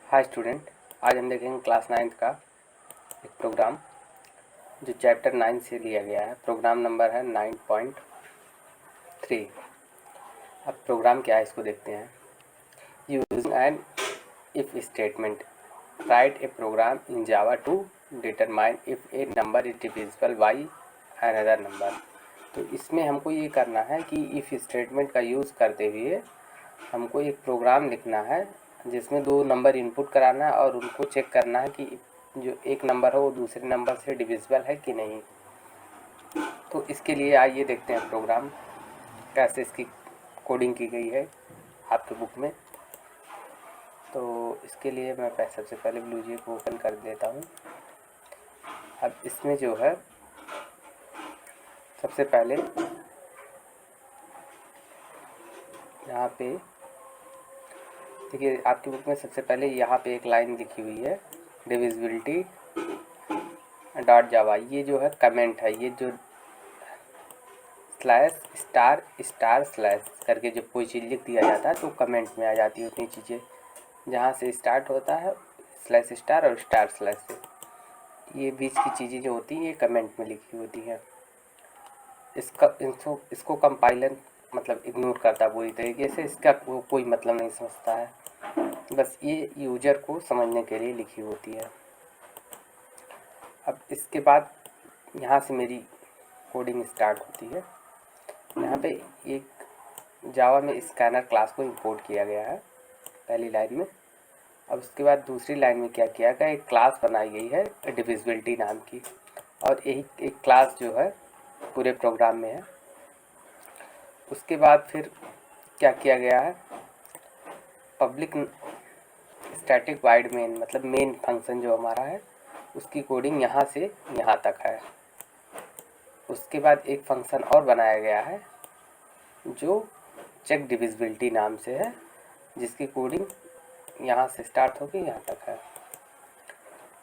Hi student, आज हम देखेंगे क्लास 9th का एक प्रोग्राम जो चैप्टर 9 से लिया गया है। प्रोग्राम नंबर है 9.3। अब प्रोग्राम क्या है इसको देखते हैं। Using an if statement write a program in Java to determine if a number is divisible by another number. तो इसमें हमको ये करना है कि इफ स्टेटमेंट का यूज़ करते हुए हमको एक प्रोग्राम लिखना है जिसमें दो नंबर इनपुट कराना है और उनको चेक करना है कि जो एक नंबर हो वो दूसरे नंबर से डिविजिबल है कि नहीं। तो इसके लिए आइए देखते हैं प्रोग्राम कैसे इसकी कोडिंग की गई है आपके बुक में। तो इसके लिए मैं सबसे पहले ब्लूजी को ओपन कर देता हूँ। अब इसमें जो है सबसे पहले यहाँ पे देखिए आपकी बुक में सबसे पहले यहाँ पे एक लाइन लिखी हुई है डिविजिबिलिटी डॉट जावा। ये जो है कमेंट है, ये जो स्लैश स्टार स्टार स्लैश करके जब कोई चीज़ लिख दिया जाता है तो कमेंट में आ जाती है उतनी चीज़ें। जहाँ से स्टार्ट होता है स्लैश स्टार और स्टार स्लैश से, ये बीच की चीज़ें जो होती हैं ये कमेंट में लिखी होती हैं। इसको कंपाइलर मतलब इग्नोर करता है पूरी तरीके से, इसका कोई मतलब नहीं समझता है, बस ये यूजर को समझने के लिए लिखी होती है। अब इसके बाद यहाँ से मेरी कोडिंग स्टार्ट होती है। यहाँ पे एक जावा में स्कैनर क्लास को इंपोर्ट किया गया है पहली लाइन में। अब उसके बाद दूसरी लाइन में क्या किया गया, एक क्लास बनाई गई है डिविजिबिलिटी नाम की, और यही एक क्लास जो है पूरे प्रोग्राम में है। उसके बाद फिर क्या किया गया है, पब्लिक स्टैटिक वाइड मेन मतलब मेन फंक्शन जो हमारा है उसकी कोडिंग यहाँ से यहाँ तक है। उसके बाद एक फंक्शन और बनाया गया है जो चेक डिविजिबिलिटी नाम से है, जिसकी कोडिंग यहाँ से स्टार्ट होकर यहाँ तक है।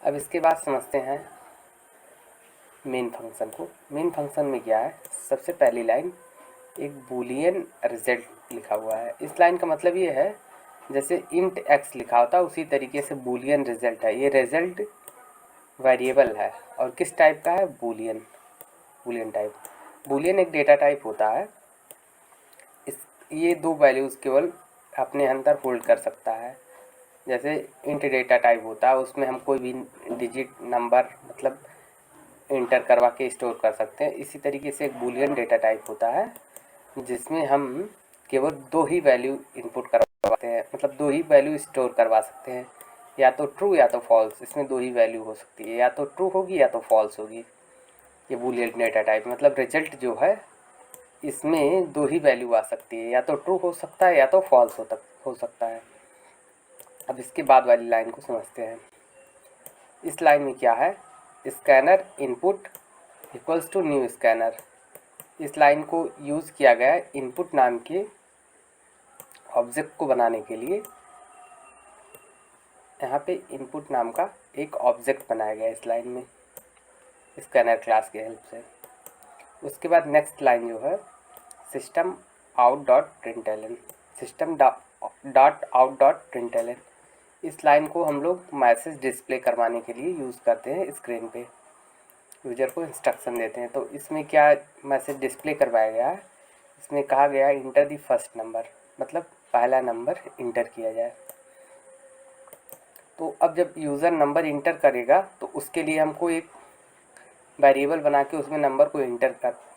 अब इसके बाद समझते हैं मेन फंक्शन को। मेन फंक्शन में क्या है, सबसे पहली लाइन एक बूलियन रिजल्ट लिखा हुआ है। इस लाइन का मतलब ये है जैसे इंट एक्स लिखा होता है उसी तरीके से बूलियन रिजल्ट है। ये रिजल्ट वेरिएबल है और किस टाइप का है, बूलियन टाइप। बूलियन एक डेटा टाइप होता है, ये दो वैल्यूज़ केवल अपने अंदर होल्ड कर सकता है। जैसे इंट डेटा टाइप होता है उसमें हम कोई भी डिजिट नंबर मतलब इंटर करवा के स्टोर कर सकते हैं। इसी तरीके से एक बूलियन डेटा टाइप होता है जिसमें हम केवल दो ही वैल्यू इनपुट करवाते हैं, मतलब दो ही वैल्यू स्टोर करवा सकते हैं, या तो ट्रू या तो फॉल्स। इसमें दो ही वैल्यू हो सकती है, या तो ट्रू होगी या तो फॉल्स होगी। ये बूलियन डेटा टाइप मतलब रिजल्ट जो है इसमें दो ही वैल्यू आ सकती है, या तो ट्रू हो सकता है या तो फॉल्स हो सकता है। अब इसके बाद वाली लाइन को समझते हैं। इस लाइन में क्या है, scanner input equals to new scanner. इस लाइन को यूज़ किया गया है इनपुट नाम के ऑब्जेक्ट को बनाने के लिए। यहाँ पे इनपुट नाम का एक ऑब्जेक्ट बनाया गया है इस लाइन में स्कैनर क्लास की हेल्प से। उसके बाद नेक्स्ट लाइन जो है system out dot println, system dot out dot println. इस लाइन को हम लोग मैसेज डिस्प्ले करवाने के लिए यूज़ करते हैं। स्क्रीन पे यूजर को इंस्ट्रक्शन देते हैं। तो इसमें क्या मैसेज डिस्प्ले करवाया गया है, इसमें कहा गया है इंटर दी फर्स्ट नंबर, मतलब पहला नंबर इंटर किया जाए। तो अब जब यूज़र नंबर इंटर करेगा तो उसके लिए हमको एक वेरिएबल बना के उसमें नंबर को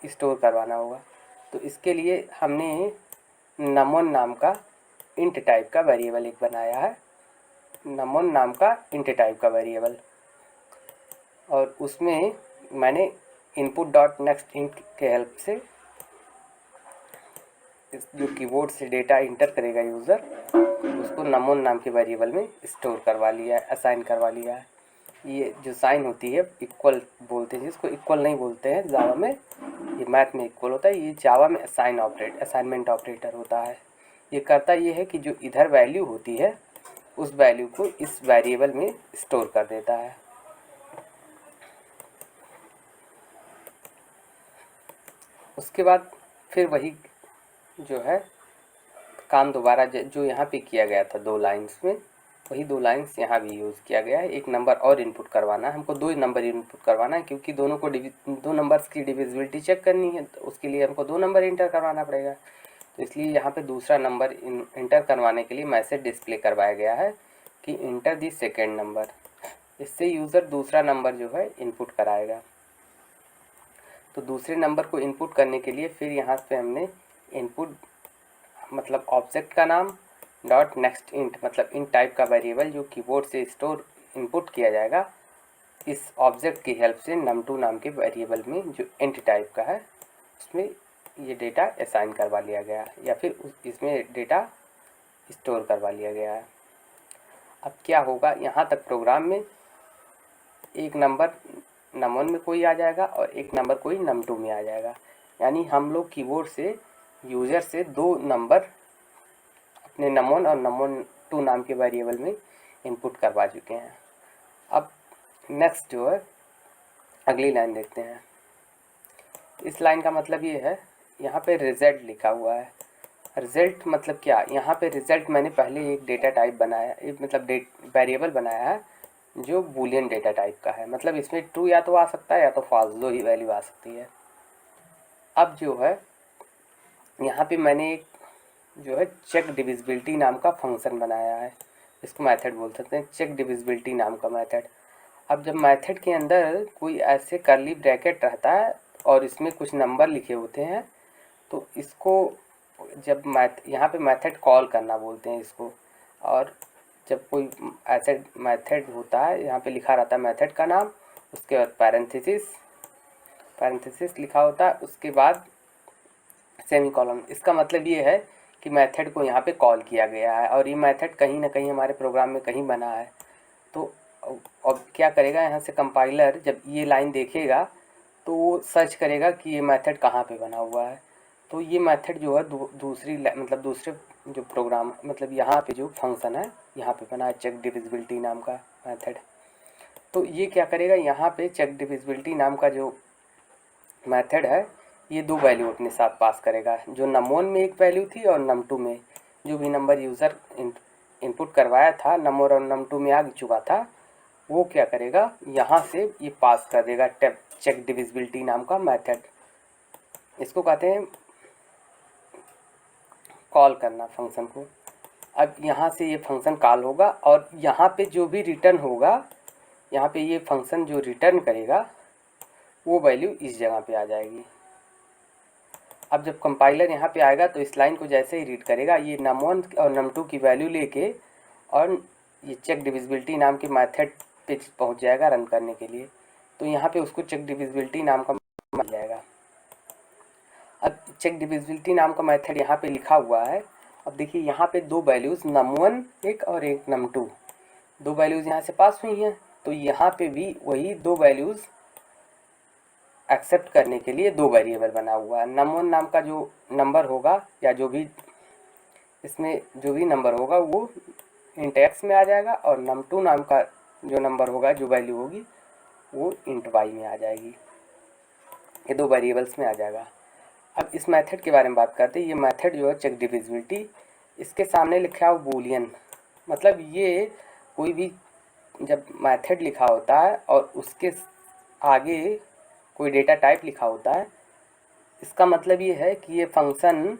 स्टोर करवाना होगा। तो इसके लिए हमने नमोन नाम का इंट टाइप का वेरिएबल एक बनाया है, नमोन नाम का इंट टाइप का वेरिएबल, और उसमें मैंने इनपुट डॉट नेक्स्ट इंट के हेल्प से जो कीबोर्ड से डेटा इंटर करेगा यूज़र उसको नमोन नाम के वेरिएबल में स्टोर करवा लिया है, असाइन करवा लिया है। ये जो साइन होती है इक्वल बोलते हैं, जिसको इक्वल नहीं बोलते हैं जावा में, ये मैथ में इक्वल होता है, ये जावा में असाइनमेंट ऑपरेटर होता है। ये करता ये है कि जो इधर वैल्यू होती है उस वैल्यू को इस वेरिएबल में स्टोर कर देता है। उसके बाद फिर वही जो है काम दोबारा जो यहाँ पे किया गया था दो लाइंस में, वही 2 लाइन्स यहाँ भी यूज़ किया गया है। एक नंबर और इनपुट करवाना है हमको, 2 नंबर इनपुट करवाना है क्योंकि दोनों को 2 नंबर्स की डिविजिबिलिटी चेक करनी है, तो उसके लिए हमको 2 नंबर इंटर करवाना पड़ेगा। तो इसलिए यहाँ पे दूसरा नंबर इंटर करवाने के लिए मैसेज डिस्प्ले करवाया गया है कि इंटर दी सेकेंड नंबर। इससे यूज़र दूसरा नंबर जो है इनपुट कराएगा। तो दूसरे नंबर को इनपुट करने के लिए फिर यहाँ पे हमने इनपुट मतलब ऑब्जेक्ट का नाम डॉट नेक्स्ट इंट मतलब इंट टाइप का वेरिएबल जो कीबोर्ड से स्टोर इनपुट किया जाएगा, इस ऑब्जेक्ट की हेल्प से num2 नाम के वेरिएबल में जो इंट टाइप का है उसमें ये डेटा असाइन करवा लिया गया या फिर इसमें डेटा स्टोर करवा लिया गया है। अब क्या होगा, यहाँ तक प्रोग्राम में एक नंबर num1 में कोई आ जाएगा और एक नंबर कोई num2 में आ जाएगा, यानी हम लोग कीबोर्ड से यूज़र से 2 नंबर अपने num1 और num2 नाम के वेरिएबल में इनपुट करवा चुके हैं। अब नेक्स्ट जो है अगली लाइन देखते हैं। इस लाइन का मतलब ये है, यहाँ पे रिजल्ट लिखा हुआ है। रिजल्ट मतलब क्या, यहाँ पे रिजल्ट मैंने पहले एक डेटा टाइप बनाया, एक मतलब वेरिएबल बनाया है जो बूलियन डेटा टाइप का है, मतलब इसमें ट्रू या तो आ सकता है या तो फॉल्स, दो ही वैल्यू आ सकती है। अब जो है यहाँ पे मैंने एक जो है चेक डिविजिबिलिटी नाम का फंक्शन बनाया है, इसको मेथड बोल सकते हैं, चेक डिविजिबिलिटी नाम का मेथड। अब जब मेथड के अंदर कोई ऐसे कर्ली ब्रैकेट रहता है और इसमें कुछ नंबर लिखे होते हैं, तो इसको जब यहाँ पे मेथड कॉल करना बोलते हैं इसको। और जब कोई ऐसे मेथड होता है, यहाँ पे लिखा रहता है मेथड का नाम, उसके बाद पैरेंथेसिस लिखा होता है, उसके बाद सेमीकोलन। इसका मतलब ये है कि मेथड को यहाँ पे कॉल किया गया है और ये मेथड कहीं ना कहीं हमारे प्रोग्राम में कहीं बना है। तो अब क्या करेगा, यहाँ से कंपाइलर जब ये लाइन देखेगा तो वो सर्च करेगा कि ये मेथड कहाँ पे बना हुआ है। तो ये मेथड जो है दूसरे जो प्रोग्राम मतलब यहाँ पे जो फंक्शन है यहाँ पे बना है चेक डिविजिबिलिटी नाम का मेथड। तो ये क्या करेगा, यहाँ पे चेक डिविजिबिलिटी नाम का जो मेथड है ये 2 वैल्यू अपने साथ पास करेगा, जो num1 में एक वैल्यू थी और num2 में जो भी नंबर यूज़र इनपुट करवाया था, num1 और num2 में आ चुका था, वो क्या करेगा यहाँ से ये पास कर देगा चेक डिविजिबिलिटी नाम का मेथड। इसको कहते हैं कॉल करना फंक्शन को। अब यहाँ से ये फंक्शन कॉल होगा और यहाँ पे जो भी रिटर्न होगा, यहाँ पे ये फंक्शन जो रिटर्न करेगा वो वैल्यू इस जगह पे आ जाएगी। अब जब कंपाइलर यहाँ पे आएगा तो इस लाइन को जैसे ही रीड करेगा, ये num1 और num2 की वैल्यू लेके और ये चेक डिविजिबिलिटी नाम के मेथड पे पहुँच जाएगा रन करने के लिए। तो यहाँ पे उसको चेक डिविजिबिलिटी नाम का मिल जाएगा। अब चेक डिविजिबिलिटी नाम का मेथड यहाँ पे लिखा हुआ है। अब देखिए यहाँ पे 2 वैल्यूज़ num1 एक और एक num2, 2 वैल्यूज़ यहाँ से पास हुई हैं। तो यहाँ पे भी वही 2 वैल्यूज़ एक्सेप्ट करने के लिए 2 वेरिएबल बना हुआ है। num1 नाम का जो नंबर होगा या जो भी इसमें जो भी नंबर होगा वो इंट x में आ जाएगा और num2 नाम का जो नंबर होगा, जो वैल्यू होगी, वो इंट y में आ जाएगी। ये 2 वेरिएबल्स में आ जाएगा। अब इस मेथड के बारे में बात करते हैं। ये मेथड जो है चेक डिविजिबिलिटी, इसके सामने लिखा हुआ बूलियन, मतलब ये कोई भी जब मेथड लिखा होता है और उसके आगे कोई डेटा टाइप लिखा होता है, इसका मतलब ये है कि ये फंक्शन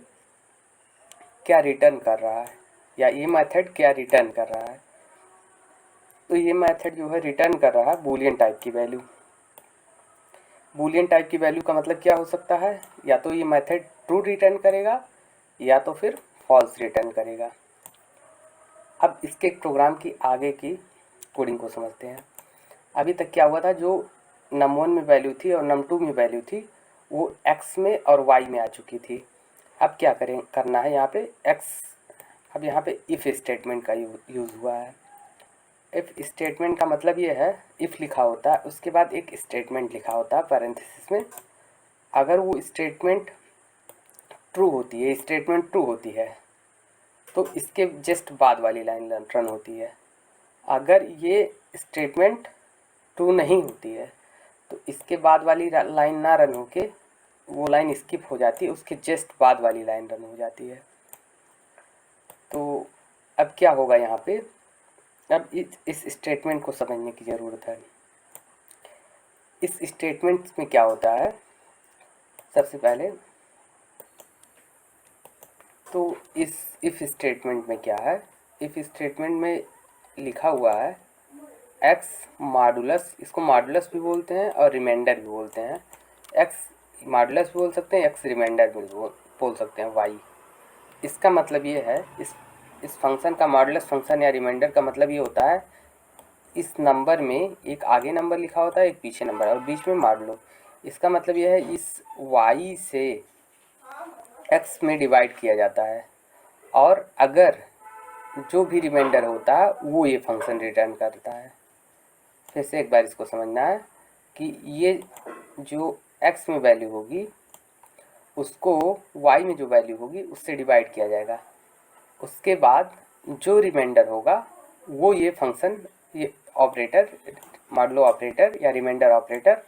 क्या रिटर्न कर रहा है या ये मेथड क्या रिटर्न कर रहा है। तो ये मेथड जो है रिटर्न कर रहा है बूलियन टाइप की वैल्यू। बूलियन टाइप की वैल्यू का मतलब क्या हो सकता है, या तो ये मेथड ट्रू रिटर्न करेगा या तो फिर फॉल्स रिटर्न करेगा। अब इसके प्रोग्राम की आगे की कोडिंग को समझते हैं। अभी तक क्या हुआ था, जो num1 में वैल्यू थी और num2 में वैल्यू थी वो x में और y में आ चुकी थी। अब क्या करना है, यहाँ पे x, अब यहाँ पे इफ़ स्टेटमेंट का यूज़ हुआ है। इफ़ स्टेटमेंट का मतलब ये है, इफ़ लिखा होता है उसके बाद एक स्टेटमेंट लिखा होता है पैरेंथेसिस में। अगर वो स्टेटमेंट ट्रू होती है, स्टेटमेंट ट्रू होती है तो इसके जस्ट बाद वाली लाइन रन होती है। अगर ये स्टेटमेंट ट्रू नहीं होती है तो इसके बाद वाली लाइन ना रन होके वो लाइन स्किप हो जाती है, उसके जस्ट बाद वाली लाइन रन हो जाती है। तो अब क्या होगा, यहाँ पे अब इस स्टेटमेंट को समझने की ज़रूरत है। इस स्टेटमेंट में क्या होता है, सबसे पहले तो इस इफ़ स्टेटमेंट में क्या है, इफ़ स्टेटमेंट में लिखा हुआ है एक्स मॉडुलस, इसको मॉडुलस भी बोलते हैं और रिमाइंडर भी बोलते हैं। एक्स मॉडुलस भी बोल सकते हैं, एक्स रिमाइंडर भी बोल सकते हैं, वाई। इसका मतलब ये है, इस फंक्शन का मॉडुलस फंक्शन या रिमाइंडर का मतलब ये होता है, इस नंबर में एक आगे नंबर लिखा होता है, एक पीछे नंबर और बीच में मॉडुलो। इसका मतलब ये है इस वाई से एक्स में डिवाइड किया जाता है और अगर जो भी रिमाइंडर होता है वो ये फंक्शन रिटर्न करता है। फिर से एक बार इसको समझना है कि ये जो x में वैल्यू होगी उसको y में जो वैल्यू होगी उससे डिवाइड किया जाएगा। उसके बाद जो रिमाइंडर होगा वो ये फंक्शन, ये ऑपरेटर, मॉडुलो ऑपरेटर या रिमाइंडर ऑपरेटर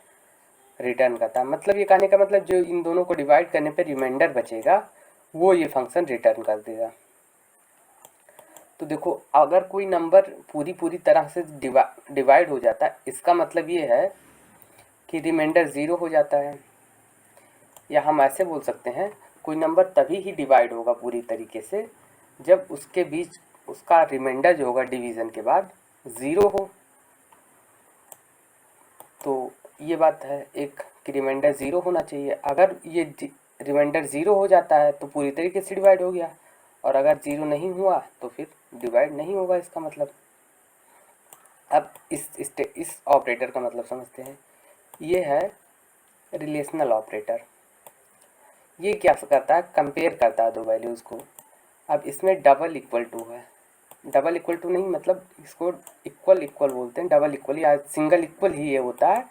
रिटर्न करता है। मतलब ये कहने का मतलब जो इन दोनों को डिवाइड करने पर रिमाइंडर बचेगा वो ये फंक्शन रिटर्न कर देगा। तो देखो, अगर कोई नंबर पूरी तरह से डिवाइड हो जाता है, इसका मतलब ये है कि रिमाइंडर ज़ीरो हो जाता है। या हम ऐसे बोल सकते हैं, कोई नंबर तभी ही डिवाइड होगा पूरी तरीके से जब उसके बीच उसका रिमाइंडर जो होगा डिवीज़न के बाद ज़ीरो हो। तो ये बात है एक कि रिमाइंडर ज़ीरो होना चाहिए। अगर ये रिमाइंडर ज़ीरो हो जाता है तो पूरी तरीके से डिवाइड हो गया, और अगर ज़ीरो नहीं हुआ तो फिर डिवाइड नहीं होगा, इसका मतलब। अब इस ऑपरेटर का मतलब समझते हैं। ये है रिलेशनल ऑपरेटर। ये क्या करता है, कंपेयर करता है दो वैल्यूज़ को। अब इसमें डबल इक्वल टू है, डबल इक्वल टू नहीं, मतलब इसको इक्वल इक्वल बोलते हैं, डबल इक्वल या सिंगल इक्वल ही ये होता है।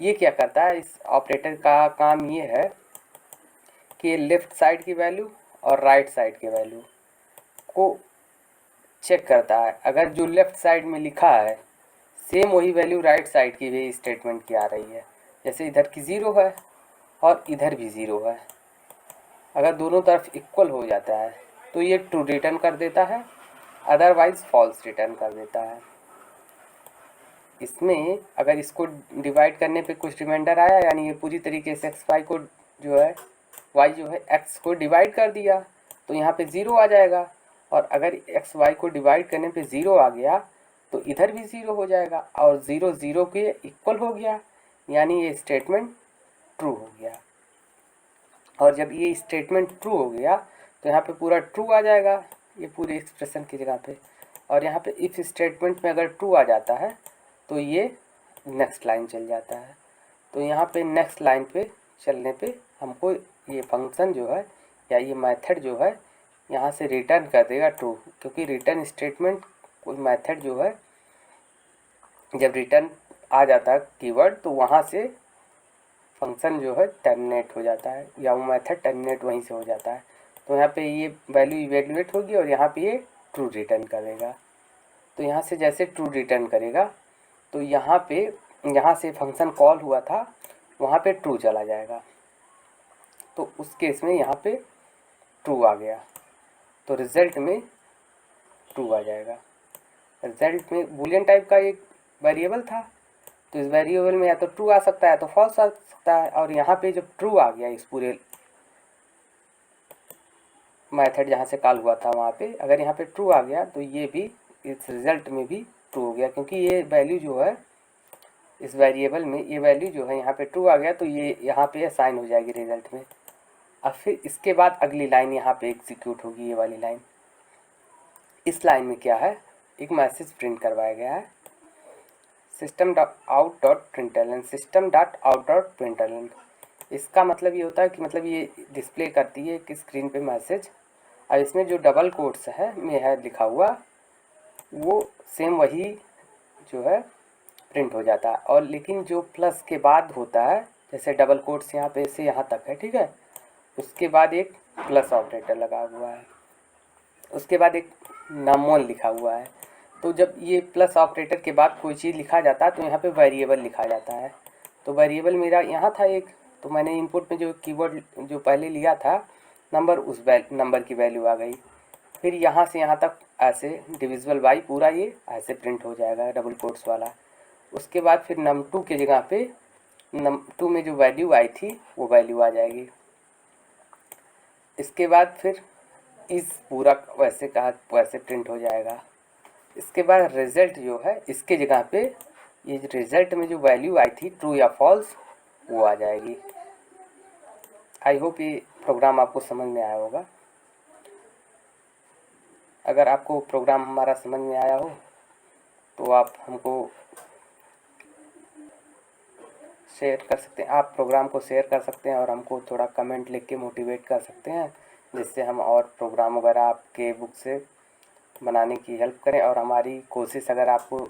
ये क्या करता है, इस ऑपरेटर का काम ये है कि लेफ़्ट साइड की वैल्यू और राइट साइड की वैल्यू को चेक करता है। अगर जो लेफ़्ट साइड में लिखा है सेम वही वैल्यू राइट साइड की भी स्टेटमेंट की आ रही है, जैसे इधर की ज़ीरो है और इधर भी ज़ीरो है, अगर दोनों तरफ इक्वल हो जाता है तो ये ट्रू रिटर्न कर देता है, अदरवाइज फॉल्स रिटर्न कर देता है। इसमें अगर इसको डिवाइड करने पे कुछ रिमाइंडर आया, यानी ये पूरी तरीके से एक्स वाई को जो है, वाई जो है एक्स को डिवाइड कर दिया, तो यहाँ पे ज़ीरो आ जाएगा। और अगर एक्स वाई को डिवाइड करने पे ज़ीरो आ गया तो इधर भी ज़ीरो हो जाएगा, और ज़ीरो ज़ीरो के इक्वल हो गया, यानी ये स्टेटमेंट ट्रू हो गया। और जब ये स्टेटमेंट ट्रू हो गया तो यहाँ पे पूरा ट्रू आ जाएगा, ये पूरे एक्सप्रेशन की जगह पे। और यहाँ पे इफ़ स्टेटमेंट में अगर ट्रू आ जाता है तो ये नेक्स्ट लाइन चल जाता है। तो यहाँ पे नेक्स्ट लाइन पे चलने पे हमको ये फंक्शन जो है या ये मेथड जो है यहाँ से रिटर्न कर देगा ट्रू, क्योंकि रिटर्न स्टेटमेंट कोई मेथड जो है जब रिटर्न आ जाता है कीवर्ड तो वहाँ से फंक्शन जो है टर्मिनेट हो जाता है, या वो मेथड टर्मिनेट वहीं से हो जाता है। तो यहाँ पे ये वैल्यू इवेल्युएट होगी और यहाँ पे ये ट्रू रिटर्न करेगा। तो यहाँ से जैसे ट्रू रिटर्न करेगा तो यहाँ पे, यहाँ से फंक्शन कॉल हुआ था वहाँ पे ट्रू चला जाएगा, तो उस केस में यहाँ पे ट्रू आ गया, तो रिज़ल्ट में ट्रू आ जाएगा। रिज़ल्ट में बूलियन टाइप का एक वेरिएबल था, तो इस वेरिएबल में या तो ट्रू आ सकता है तो फॉल्स आ सकता है। और यहाँ पे जब ट्रू आ गया, इस पूरे मेथड जहाँ से कॉल हुआ था वहाँ पे अगर यहाँ पे ट्रू आ गया तो ये भी इस रिज़ल्ट में भी ट्रू हो गया, क्योंकि ये वैल्यू जो है इस वेरिएबल में, ये वैल्यू जो है यहाँ पे ट्रू आ गया तो ये यहाँ पे असाइन हो जाएगी रिज़ल्ट में। अब फिर इसके बाद अगली लाइन यहाँ पे एग्जीक्यूट होगी, ये वाली लाइन। इस लाइन में क्या है, एक मैसेज प्रिंट करवाया गया है, system.out.println, system.out.println। इसका मतलब ये होता है कि मतलब ये डिस्प्ले करती है कि स्क्रीन पे मैसेज। और इसमें जो डबल कोट्स है में है लिखा हुआ वो सेम वही जो है प्रिंट हो जाता है, और लेकिन जो प्लस के बाद होता है, जैसे डबल कोट्स यहाँ पे से यहाँ तक है, ठीक है, उसके बाद एक प्लस ऑपरेटर लगा हुआ है, उसके बाद एक नमोन लिखा हुआ है। तो जब ये प्लस ऑपरेटर के बाद कोई चीज़ लिखा जाता है तो यहाँ पे वेरिएबल लिखा जाता है। तो वेरिएबल मेरा यहाँ था एक, तो मैंने इनपुट में जो कीवर्ड जो पहले लिया था नंबर, उस नंबर की वैल्यू आ गई। फिर यहाँ से यहाँ तक ऐसे डिविजिबल बाई पूरा ये ऐसे प्रिंट हो जाएगा डबल कोट्स वाला। उसके बाद फिर num2 के जगह पे num2 में जो वैल्यू आई थी वो वैल्यू आ जाएगी। इसके बाद फिर इस पूरा वैसे कहा वैसे प्रिंट हो जाएगा। इसके बाद रिजल्ट जो है इसके जगह पे ये रिजल्ट में जो वैल्यू आई थी ट्रू या फॉल्स वो आ जाएगी। आई होप ये प्रोग्राम आपको समझ में आया होगा। अगर आपको प्रोग्राम हमारा समझ में आया हो तो आप हमको शेयर कर सकते हैं, आप प्रोग्राम को शेयर कर सकते हैं और हमको थोड़ा कमेंट लिख के मोटिवेट कर सकते हैं, जिससे हम और प्रोग्राम वगैरह आपके बुक से बनाने की हेल्प करें। और हमारी कोशिश अगर आपको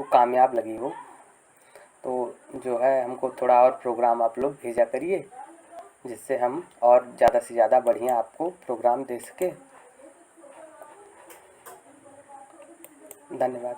कामयाब लगी हो तो जो है हमको थोड़ा और प्रोग्राम आप लोग भेजा करिए, जिससे हम और ज़्यादा से ज़्यादा बढ़िया आपको प्रोग्राम दे सकें। धन्यवाद।